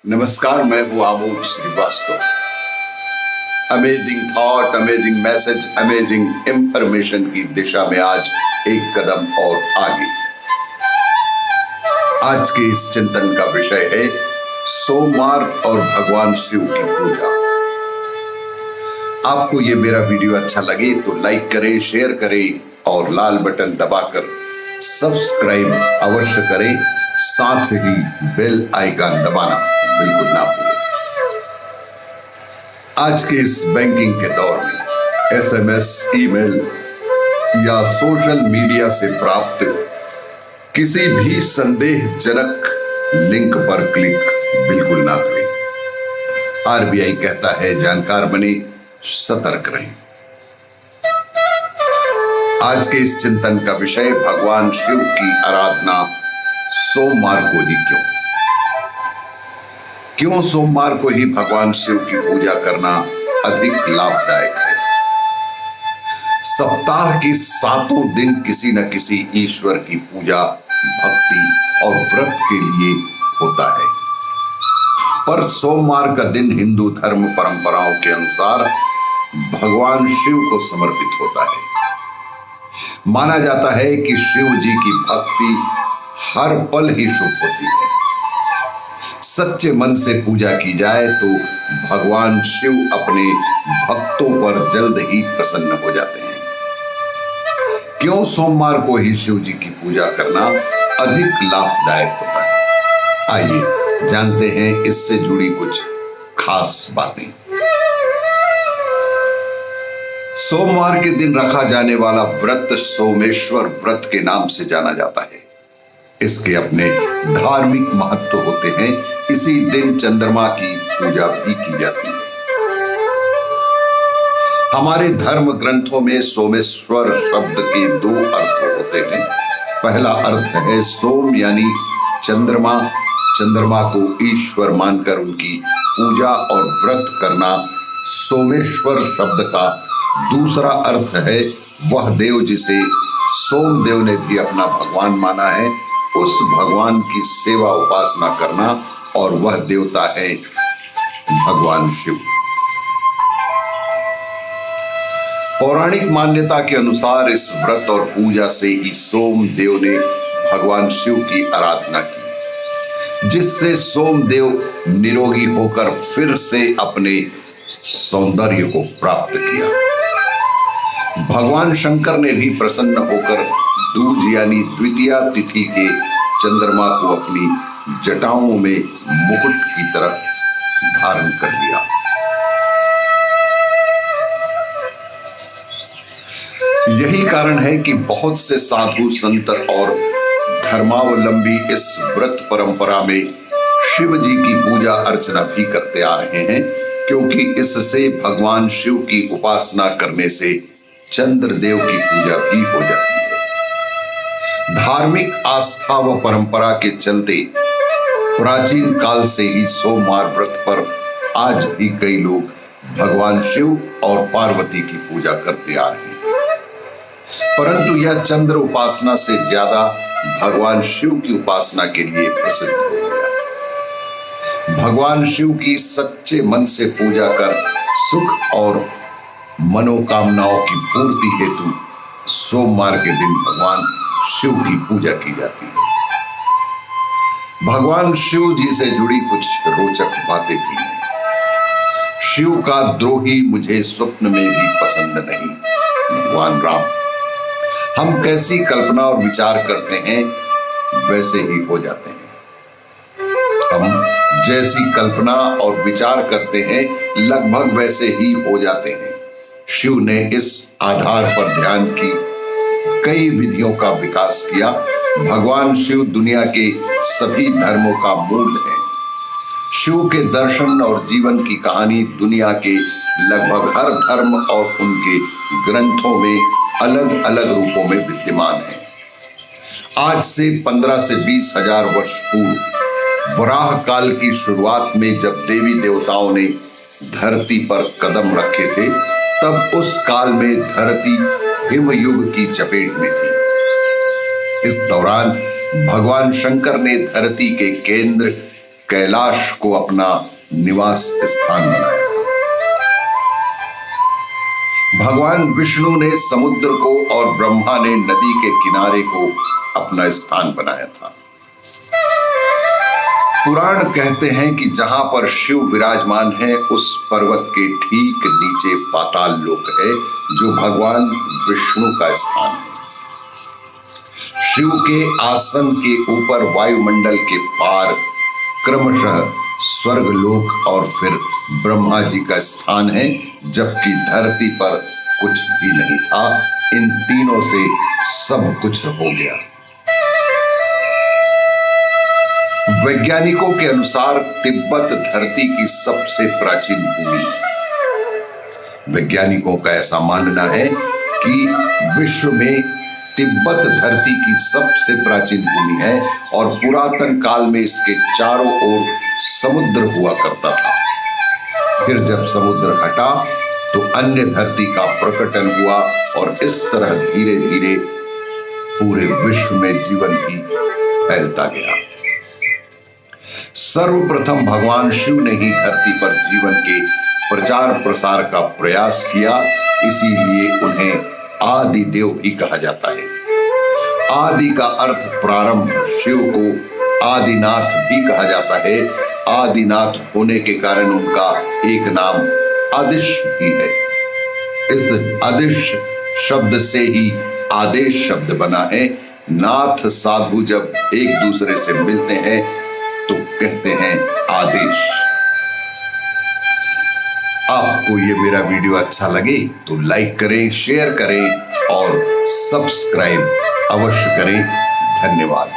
नमस्कार, मैं हूं Amod Srivastava. Amazing thought, amazing message, amazing information की दिशा में आज एक कदम और आगे। आज के इस चिंतन का विषय है सोमवार और भगवान शिव की पूजा। आपको ये मेरा वीडियो अच्छा लगे तो लाइक करें, शेयर करें और लाल बटन दबाकर सब्सक्राइब अवश्य करें। साथ ही बेल आइकन दबाना बिल्कुल ना भूलें। आज के इस बैंकिंग के दौर में एसएमएस, ईमेल या सोशल मीडिया से प्राप्त किसी भी संदेहजनक लिंक पर क्लिक बिल्कुल ना करें। आरबीआई कहता है जानकार बने, सतर्क रहें। आज के इस चिंतन का विषय भगवान शिव की आराधना सोमवार को ही क्यों सोमवार को ही भगवान शिव की पूजा करना अधिक लाभदायक है। सप्ताह के 7 दिन किसी न किसी ईश्वर की पूजा, भक्ति और व्रत के लिए होता है, पर सोमवार का दिन हिंदू धर्म परंपराओं के अनुसार भगवान शिव को समर्पित होता है। माना जाता है कि शिव जी की भक्ति हर पल ही शुभ होती है। सच्चे मन से पूजा की जाए तो भगवान शिव अपने भक्तों पर जल्द ही प्रसन्न हो जाते हैं। क्यों सोमवार को ही शिव जी की पूजा करना अधिक लाभदायक होता है, आइए जानते हैं इससे जुड़ी कुछ खास बातें। सोमवार के दिन रखा जाने वाला व्रत सोमेश्वर व्रत के नाम से जाना जाता है। इसके अपने धार्मिक महत्व होते हैं। इसी दिन चंद्रमा की पूजा भी की जाती है। हमारे धर्म ग्रंथों में सोमेश्वर शब्द के 2 अर्थ होते हैं। पहला अर्थ है सोम यानी चंद्रमा, चंद्रमा को ईश्वर मानकर उनकी पूजा और व्रत करना। सोमेश्वर शब्द का दूसरा अर्थ है वह देव जिसे सोमदेव ने भी अपना भगवान माना है, उस भगवान की सेवा उपासना करना, और वह देवता है भगवान शिव। पौराणिक मान्यता के अनुसार इस व्रत और पूजा से ही सोमदेव ने भगवान शिव की आराधना की, जिससे सोमदेव निरोगी होकर फिर से अपने सौंदर्य को प्राप्त किया। भगवान शंकर ने भी प्रसन्न होकर दूज यानी द्वितीया तिथि के चंद्रमा को अपनी जटाओं में मुकुट की तरह धारण कर लिया। यही कारण है कि बहुत से साधु संत और धर्मावलंबी इस व्रत परंपरा में शिव जी की पूजा अर्चना भी करते आ रहे हैं, क्योंकि इससे भगवान शिव की उपासना करने से चंद्रदेव की पूजा भी हो जाती है। धार्मिक आस्था व परंपरा के चलते प्राचीन काल से ही सोमवार व्रत पर आज भी कई लोग भगवान शिव और पार्वती की पूजा करते आ रहे हैं, परंतु यह चंद्र उपासना से ज्यादा भगवान शिव की उपासना के लिए प्रसिद्ध हो गया। भगवान शिव की सच्चे मन से पूजा कर सुख और मनोकामनाओं की पूर्ति हेतु सोमवार के दिन भगवान शिव की पूजा की जाती है। भगवान शिव जी से जुड़ी कुछ रोचक बातें भी हैं। शिव का द्रोही मुझे स्वप्न में भी पसंद नहीं, भगवान राम। हम कैसी कल्पना और विचार करते हैं वैसे ही हो जाते हैं। हम जैसी कल्पना और विचार करते हैं लगभग वैसे ही हो जाते हैं। शिव ने इस आधार पर ध्यान की कई विधियों का विकास किया। भगवान शिव दुनिया के सभी धर्मों का मूल है। शिव के दर्शन और जीवन की कहानी दुनिया के लगभग हर धर्म और उनके ग्रंथों में अलग अलग रूपों में विद्यमान है। आज से 15 से 20 हजार वर्ष पूर्व वराह काल की शुरुआत में जब देवी देवताओं ने धरती पर कदम रखे थे, तब उस काल में धरती हिमयुग की चपेट में थी। इस दौरान भगवान शंकर ने धरती के केंद्र कैलाश को अपना निवास स्थान बनाया था। भगवान विष्णु ने समुद्र को और ब्रह्मा ने नदी के किनारे को अपना स्थान बनाया था। पुराण कहते हैं कि जहां पर शिव विराजमान है उस पर्वत के ठीक नीचे पाताल लोक है, जो भगवान विष्णु का स्थान है। शिव के आसन के ऊपर वायुमंडल के पार क्रमशः स्वर्गलोक और फिर ब्रह्मा जी का स्थान है, जबकि धरती पर कुछ भी नहीं था। इन तीनों से सब कुछ हो गया। वैज्ञानिकों के अनुसार तिब्बत धरती की सबसे प्राचीन भूमि है। वैज्ञानिकों का ऐसा मानना है कि विश्व में तिब्बत धरती की सबसे प्राचीन भूमि है और पुरातन काल में इसके चारों ओर समुद्र हुआ करता था। फिर जब समुद्र हटा तो अन्य धरती का प्रकटन हुआ और इस तरह धीरे धीरे पूरे विश्व में जीवन भी फैलता गया। सर्वप्रथम भगवान शिव ने ही धरती पर जीवन के प्रचार प्रसार का प्रयास किया, इसीलिए उन्हें आदि देव भी कहा जाता है। आदि का अर्थ प्रारंभ। शिव को आदिनाथ भी कहा जाता है। आदिनाथ होने के कारण उनका एक नाम आदिश भी है। इस आदिश शब्द से ही आदेश शब्द बना है। नाथ साधु जब एक दूसरे से मिलते हैं तो कहते हैं आदेश। आपको ये मेरा वीडियो अच्छा लगे तो लाइक करें, शेयर करें और सब्सक्राइब अवश्य करें। धन्यवाद।